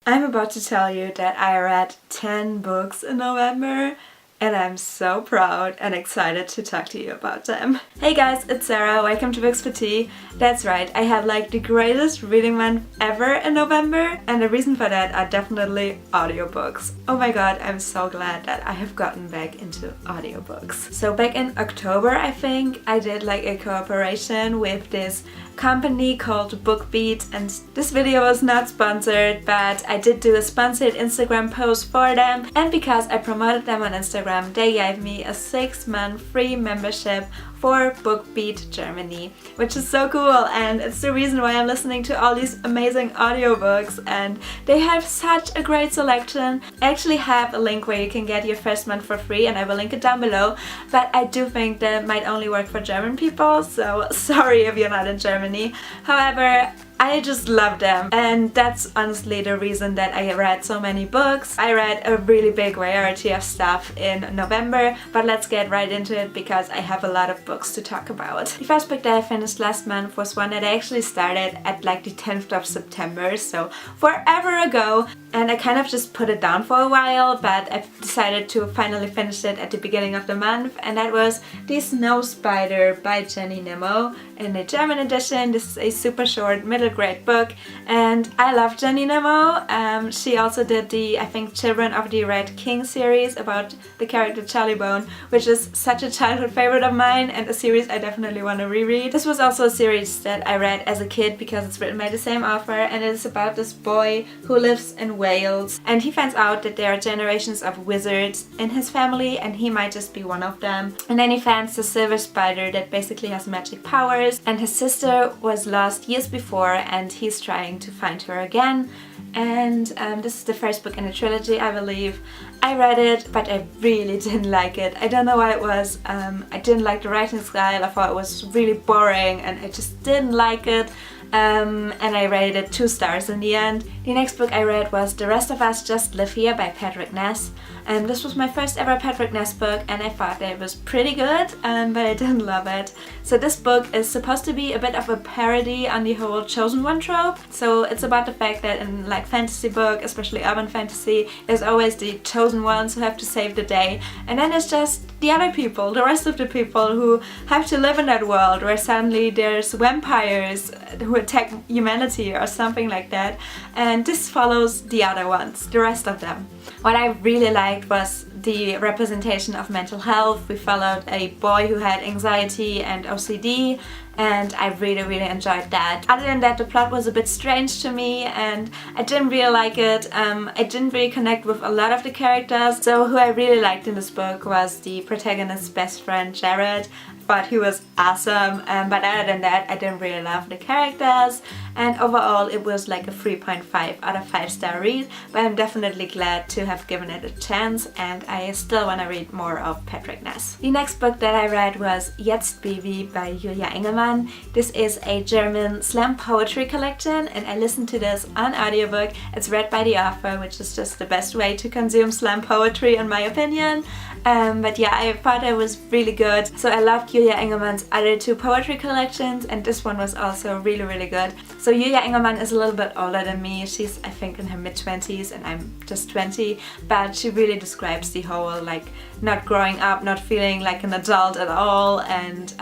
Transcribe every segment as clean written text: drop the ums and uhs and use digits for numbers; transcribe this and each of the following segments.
I'm about to tell you that I read 10 books in November and I'm so proud and excited to talk to you about them. Hey guys, it's Sarah, welcome to Books for Tea. That's right, I had like the greatest reading month ever in November, and the reason for that are definitely audiobooks. Oh my god, I'm so glad that I have gotten back into audiobooks. So back in October, I think, I did like a cooperation with this company called BookBeat, and this video was not sponsored, but I did do a sponsored Instagram post for them, and because I promoted them on Instagram, they gave me a 6-month free membership for BookBeat Germany, which is so cool, and it's the reason why I'm listening to all these amazing audiobooks, and they have such a great selection. I actually have a link where you can get your first month for free, and I will link it down below, but I do think that might only work for German people, so sorry if you're not in Germany. However, I just love them, and that's honestly the reason that I read so many books. I read a really big variety of stuff in November, but let's get right into it because I have a lot of books to talk about. The first book that I finished last month was one that I actually started at like the 10th of September, so forever ago, and I kind of just put it down for a while, but I decided to finally finish it at the beginning of the month, and that was The Snow Spider by Jenny Nimmo in the German edition. This is a super short middle grade book, and I love Jenny Nimmo. She also did the, I think, Children of the Red King series about the character Charlie Bone, which is such a childhood favorite of mine and a series I definitely want to reread. This was also a series that I read as a kid because it's written by the same author, and it is about this boy who lives in Wales, and he finds out that there are generations of wizards in his family and he might just be one of them. And then he finds the silver spider that basically has magic powers, and his sister was lost years before and he's trying to find her again. And this is the first book in the trilogy, I believe. I read it, but I really didn't like it. I don't know what it was. I didn't like the writing style. I thought it was really boring and I just didn't like it. And I rated it 2 stars in the end. The next book I read was The Rest of Us Just Live Here by Patrick Ness. This was my first ever Patrick Ness book, and I thought that it was pretty good, but I didn't love it. So this book is supposed to be a bit of a parody on the whole chosen one trope. So it's about the fact that in like fantasy book, especially urban fantasy, there's always the chosen ones who have to save the day, and then it's just the other people, the rest of the people who have to live in that world where suddenly there's vampires who attack humanity or something like that, and this follows the other ones, the rest of them. What I really liked was the representation of mental health. We followed a boy who had anxiety and OCD, and I really enjoyed that. Other than that, the plot was a bit strange to me and I didn't really like it. I didn't really connect with a lot of the characters. So who I really liked in this book was the protagonist's best friend Jared. But he was awesome, but other than that I didn't really love the characters, and overall it was like a 3.5 out of 5-star read, but I'm definitely glad to have given it a chance, and I still want to read more of Patrick Ness. The next book that I read was Jetzt Baby by Julia Engelmann. This is a German slam poetry collection, and I listened to this on audiobook. It's read by the author, which is just the best way to consume slam poetry in my opinion. But yeah, I thought it was really good. So I loved Julia Engelmann's other 2 poetry collections, and this one was also really good. So Julia Engelmann is a little bit older than me. She's, I think, in her mid-20s and I'm just 20, but she really describes the whole like not growing up, not feeling like an adult at all, and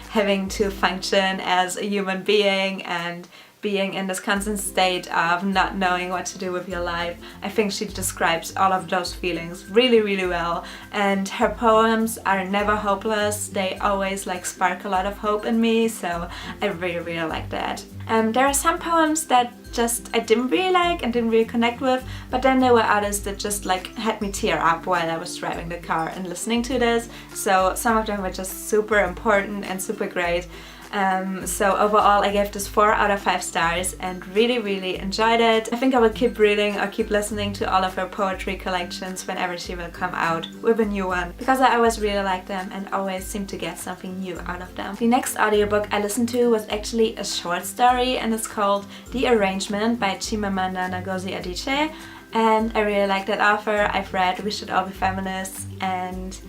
having to function as a human being and being in this constant state of not knowing what to do with your life. I think she describes all of those feelings really well, and her poems are never hopeless. They always like spark a lot of hope in me, so I really like that. There are some poems that just I didn't really like and didn't really connect with, but then there were others that just like had me tear up while I was driving the car and listening to this. So some of them were just super important and super great. So overall I gave this 4 out of 5 stars and really enjoyed it. I think I will keep reading or keep listening to all of her poetry collections whenever she will come out with a new one, because I always really like them and always seem to get something new out of them. The next audiobook I listened to was actually a short story, and it's called The Arrangement by Chimamanda Ngozi Adichie, and I really like that author. I've read We Should All Be Feminists and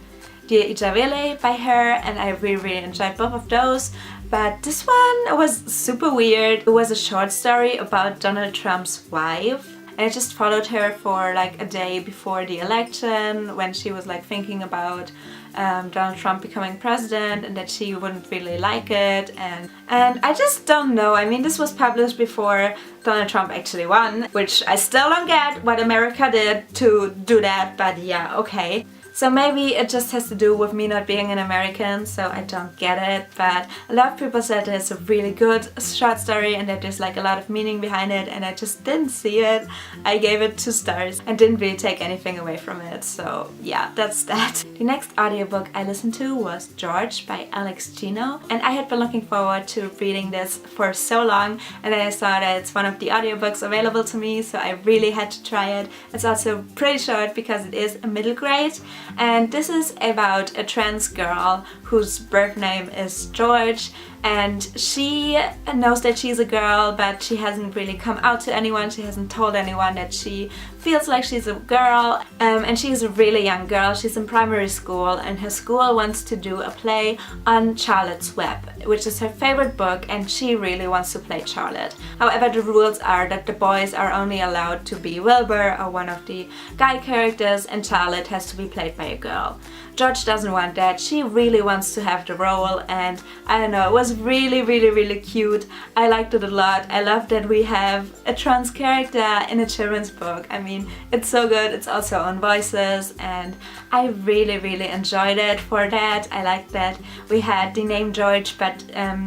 Dear Ijawele by her, and I really enjoyed both of those. But this one was super weird. It was a short story about Donald Trump's wife, and I just followed her for like a day before the election when she was like thinking about Donald Trump becoming president and that she wouldn't really like it, and I just don't know. I mean, this was published before Donald Trump actually won, which I still don't get what America did to do that, but yeah, okay. So maybe it just has to do with me not being an American, so I don't get it, but a lot of people said it's a really good short story and that there's like a lot of meaning behind it, and I just didn't see it. I gave it 2 stars and didn't really take anything away from it, so yeah, that's that. The next audiobook I listened to was George by Alex Gino, and I had been looking forward to reading this for so long, and then I saw that it's one of the audiobooks available to me, so I really had to try it. It's also pretty short because it is a middle grade. And this is about a trans girl whose birth name is George, and she knows that she's a girl, but she hasn't really come out to anyone. She hasn't told anyone that she feels like she's a girl, and she's a really young girl. She's in primary school, and her school wants to do a play on Charlotte's Web, which is her favorite book, and she really wants to play Charlotte. However, the rules are that the boys are only allowed to be Wilbur, or one of the guy characters, and Charlotte has to be played by a girl. George doesn't want that. She really wants to have the role, and I don't know, it was really cute. I liked it a lot. I love that we have a trans character in a children's book. I mean, it's so good. It's also on Voices, and I really enjoyed it for that. I liked that we had the name George, but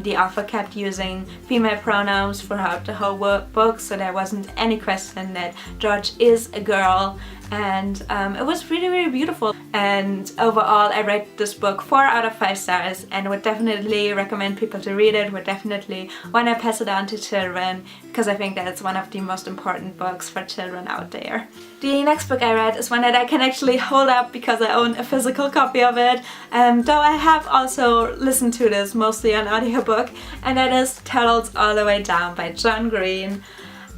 the author kept using female pronouns throughout the whole book, so there wasn't any question that George is a girl. And it was really beautiful, and overall I rate this book 4 out of 5 stars and would definitely recommend people to read it. Would definitely want to pass it on to children because I think that it's one of the most important books for children out there. The next book I read is one that I can actually hold up because I own a physical copy of it, though I have also listened to this mostly on audiobook, and that is Turtles All the Way Down by John Green.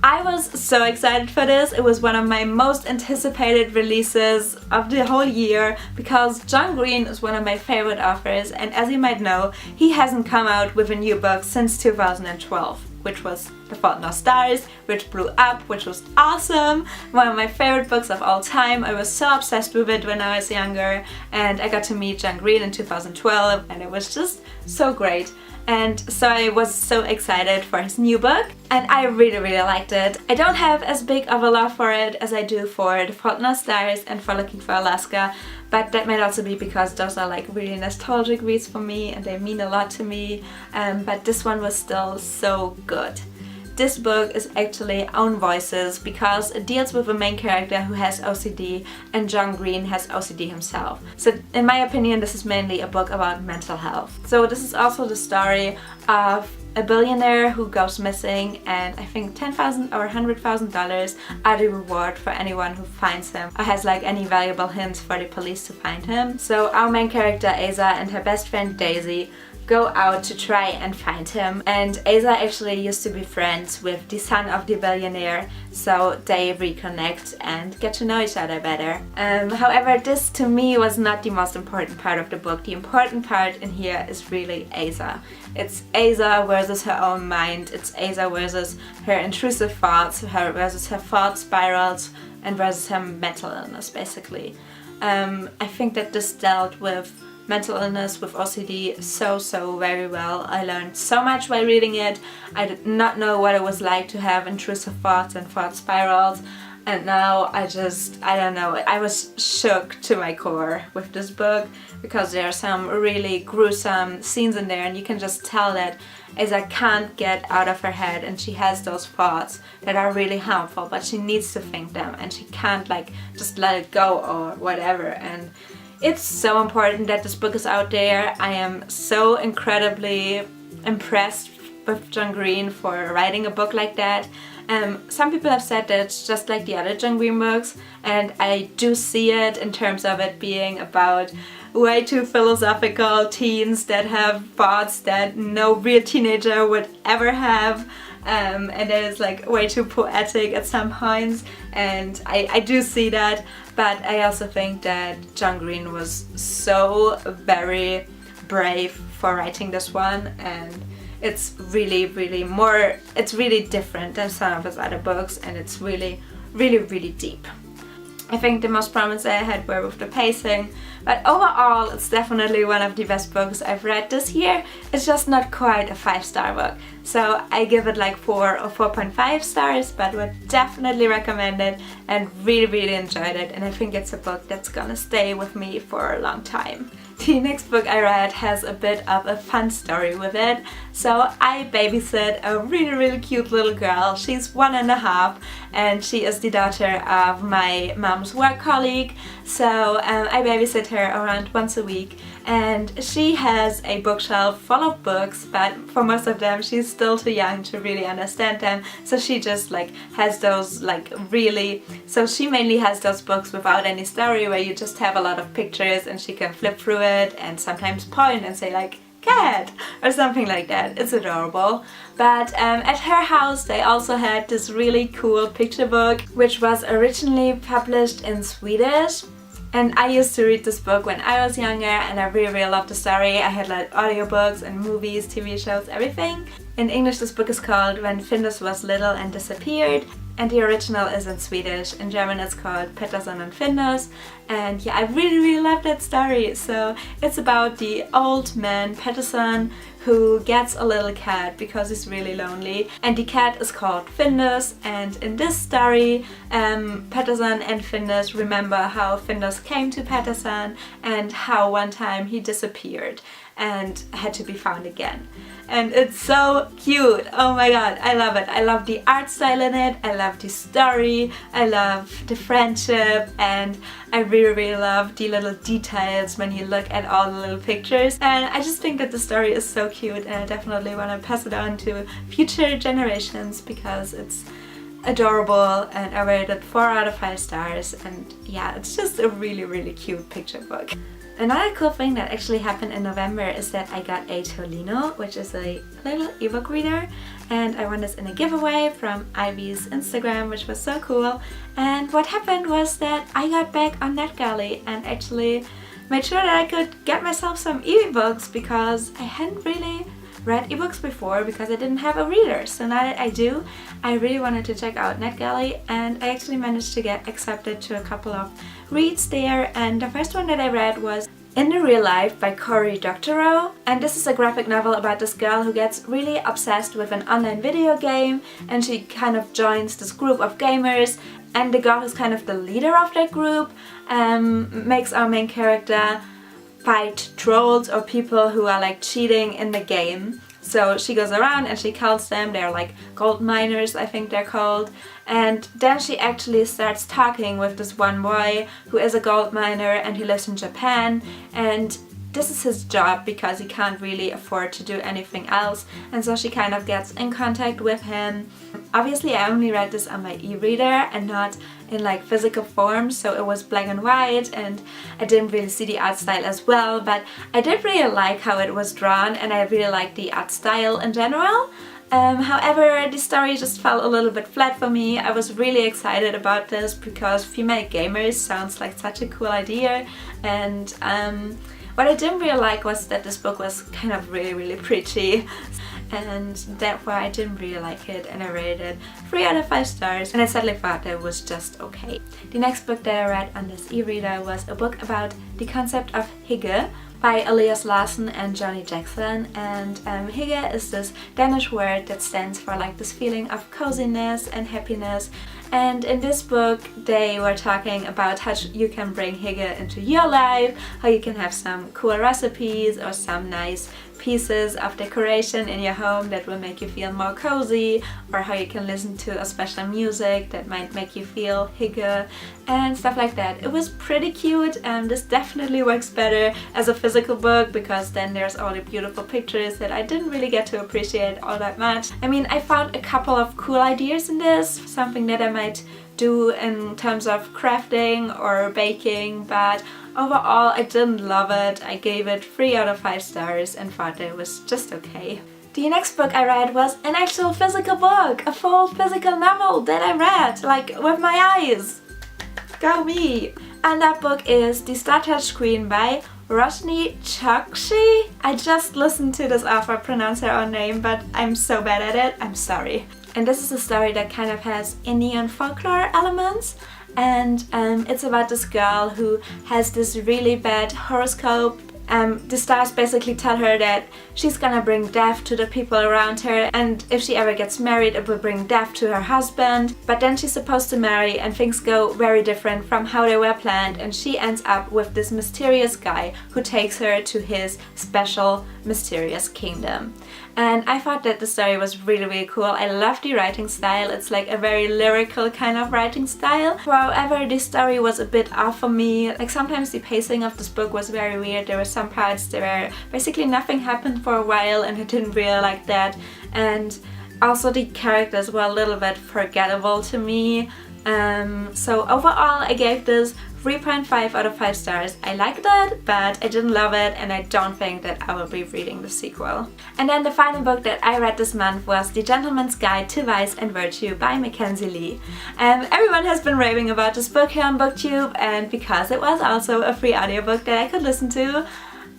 I was so excited for this. It was one of my most anticipated releases of the whole year because John Green is one of my favorite authors, and as you might know, he hasn't come out with a new book since 2012, which was The Fault in Our Stars, which blew up, which was awesome. One of my favorite books of all time. I was so obsessed with it when I was younger, and I got to meet John Green in 2012, and it was just so great. And so I was so excited for his new book, and I really liked it. I don't have as big of a love for it as I do for The Fault in Our Stars and for Looking for Alaska, but that might also be because those are like really nostalgic reads for me and they mean a lot to me, but this one was still so good. This book is actually on Voices because it deals with a main character who has OCD, and John Green has OCD himself. So in my opinion, this is mainly a book about mental health. So this is also the story of a billionaire who goes missing, and I think $10,000 or $100,000 are the reward for anyone who finds him or has like any valuable hints for the police to find him. So our main character Asa and her best friend Daisy go out to try and find him, and Asa actually used to be friends with the son of the billionaire, so they reconnect and get to know each other better. However, this to me was not the most important part of the book. The important part in here is really Asa. It's Asa versus her own mind, it's Asa versus her intrusive thoughts, versus her thought spirals, and versus her mental illness basically. I think that this dealt with mental illness with OCD so very well. I learned so much while reading it. I did not know what it was like to have intrusive thoughts and thought spirals, and now I don't know, I was shook to my core with this book because there are some really gruesome scenes in there, and you can just tell that Asa can't get out of her head, and she has those thoughts that are really harmful, but she needs to think them and she can't like just let it go or whatever. And it's so important that this book is out there. I am so incredibly impressed with John Green for writing a book like that. Some people have said that it's just like the other John Green books, and I do see it in terms of it being about way too philosophical teens that have thoughts that no real teenager would ever have. And that is like way too poetic at some points, and I do see that, but I also think that John Green was so very brave for writing this one, and it's really different than some of his other books, and it's really really deep. I think the most problems I had were with the pacing, but overall it's definitely one of the best books I've read this year. It's just not quite a 5-star book, so I give it like 4 or 4.5 stars, but would definitely recommend it and really enjoyed it, and I think it's a book that's gonna stay with me for a long time. The next book I read has a bit of a fun story with it. So I babysit a really cute little girl. She's 1.5 and she is the daughter of my mom's work colleague. So I babysit her around once a week, and she has a bookshelf full of books, but for most of them she's still too young to really understand them, so she just like has those so she mainly has those books without any story, where you just have a lot of pictures and she can flip through it and sometimes point and say like cat or something like that. It's adorable. But at her house they also had this really cool picture book, which was originally published in Swedish. And I used to read this book when I was younger, and I really loved the story. I had like audiobooks and movies, TV shows, everything. In English this book is called When Findus Was Little and Disappeared, and the original is in Swedish. In German it's called Pettersson and Findus, and yeah, I really loved that story. So it's about the old man Pettersson who gets a little cat because he's really lonely, and the cat is called Findus. And in this story Pettersson and Findus remember how Findus came to Pettersson and how one time he disappeared and had to be found again. And it's so cute. Oh my god, I love it. I love the art style in it, I love the story, I love the friendship, and I really love the little details when you look at all the little pictures. And I just think that the story is so cute, and I definitely want to pass it on to future generations because it's adorable, and I rated 4 out of 5 stars, and yeah, it's just a really cute picture book. Another cool thing that actually happened in November is that I got a Tolino, which is a little ebook reader, and I won this in a giveaway from Ivy's Instagram, which was so cool. And what happened was that I got back on NetGalley and actually made sure that I could get myself some ebooks, because I hadn't really read ebooks before because I didn't have a reader. So now that I do, I really wanted to check out NetGalley, and I actually managed to get accepted to a couple of reads there. And the first one that I read was In the Real Life by Cory Doctorow, and this is a graphic novel about this girl who gets really obsessed with an online video game, and she kind of joins this group of gamers, and the girl who's kind of the leader of that group makes our main character fight trolls or people who are like cheating in the game. So she goes around and she counts them. They're like gold miners, I think they're called. And then she actually starts talking with this one boy who is a gold miner, and he lives in Japan, and this is his job because he can't really afford to do anything else, and so she kind of gets in contact with him. Obviously I only read this on my e-reader and not in like physical form, so it was black and white, and I didn't really see the art style as well, but I did really like how it was drawn, and I really liked the art style in general. However, the story just fell a little bit flat for me. I was really excited about this because female gamers sounds like such a cool idea, and what I didn't really like was that this book was kind of really preachy, and therefore I didn't really like it, and I rated it 3 out of 5 stars, and I sadly thought that it was just okay. The next book that I read on this e-reader was a book about the concept of hygge by Elias Larsen and Johnny Jackson, and hygge is this Danish word that stands for like this feeling of coziness and happiness. And in this book they were talking about how you can bring hygge into your life, how you can have some cool recipes or some nice pieces of decoration in your home that will make you feel more cozy, or how you can listen to a special music that might make you feel hygge and stuff like that. It was pretty cute, and this definitely works better as a physical book because then there's all the beautiful pictures that I didn't really get to appreciate all that much. I mean, I found a couple of cool ideas in this, something that I might do in terms of crafting or baking, but overall I didn't love it. I gave it 3 out of 5 stars and thought that it was just okay. The next book I read was an actual physical book, a full physical novel that I read, like with my eyes. Go me! And that book is The Star-Touched Queen by Roshni Chokshi. I just listened to this author pronounce her own name, but I'm so bad at it, I'm sorry. and this is a story that kind of has Indian folklore elements. And it's about this girl who has this really bad horoscope. The stars basically tell her that she's gonna bring death to the people around her, and if she ever gets married it will bring death to her husband. But then she's supposed to marry and things go very different from how they were planned, and she ends up with this mysterious guy who takes her to his special mysterious kingdom. And I thought that the story was really cool. I love the writing style. It's like a very lyrical kind of writing style. However, this story was a bit off for me. Like sometimes the pacing of this book was very weird. There were some parts where basically nothing happened for a while and I didn't really like that. And also the characters were a little bit forgettable to me. So overall I gave this 3.5 out of 5 stars. I liked it, but I didn't love it, and I don't think that I will be reading the sequel. And then the final book that I read this month was The Gentleman's Guide to Vice and Virtue by Mackenzie Lee. Everyone has been raving about this book here on BookTube, and because it was also a free audiobook that I could listen to,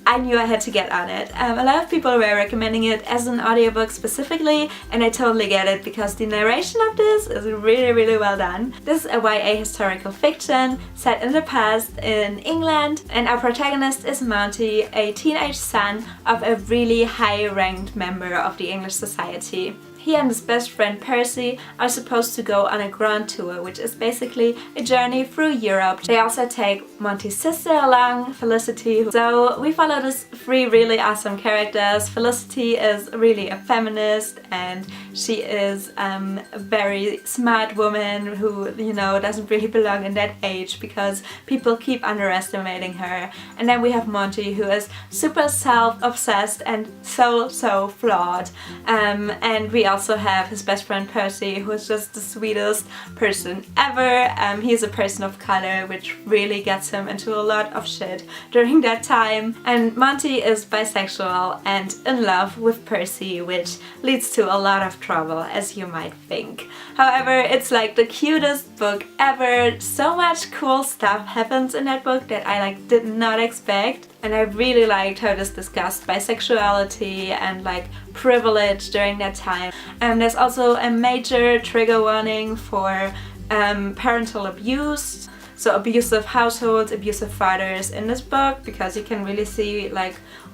I knew I had to get on it. A lot of people were recommending it as an audiobook specifically, and I totally get it because the narration of this is really well done. This is a YA historical fiction set in the past in England, and our protagonist is Monty, a teenage son of a really high-ranked member of the English society. He and his best friend Percy are supposed to go on a grand tour, which is basically a journey through Europe. They also take Monty's sister along, Felicity. So we follow these 3 really awesome characters. Felicity is really a feminist, and she is a very smart woman who, you know, doesn't really belong in that age because people keep underestimating her. And then we have Monty, who is super self-obsessed and so flawed. And we also have his best friend Percy, who is just the sweetest person ever. He's a person of color, which really gets him into a lot of shit during that time. And Monty is bisexual and in love with Percy, which leads to a lot of trouble, as you might think. However, it's like the cutest book ever. So much cool stuff happens in that book that I did not expect. And I really liked how this discussed bisexuality and privilege during that time. There's also a major trigger warning for parental abuse. So abusive households, abusive fathers in this book, because you can really see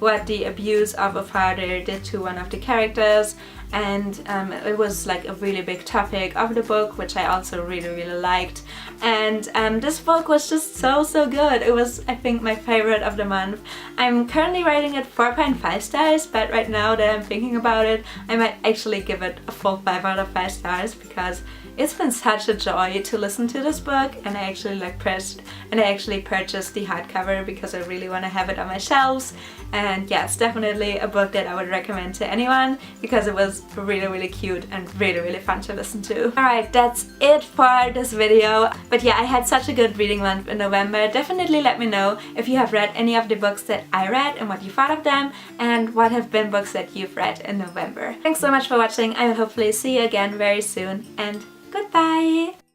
what the abuse of a father did to one of the characters. And it was a really big topic of the book, which I also really liked. And this book was just so good. It was, I think, my favorite of the month. I'm currently rating it 4.5 stars, but right now that I'm thinking about it, I might actually give it a full 5 out of 5 stars because it's been such a joy to listen to this book, and I actually purchased the hardcover because I really want to have it on my shelves. And yeah, it's definitely a book that I would recommend to anyone because it was really cute and really fun to listen to. Alright, that's it for this video. But yeah, I had such a good reading month in November. Definitely let me know if you have read any of the books that I read and what you thought of them, and what have been books that you've read in November. Thanks so much for watching. I will hopefully see you again very soon, and goodbye!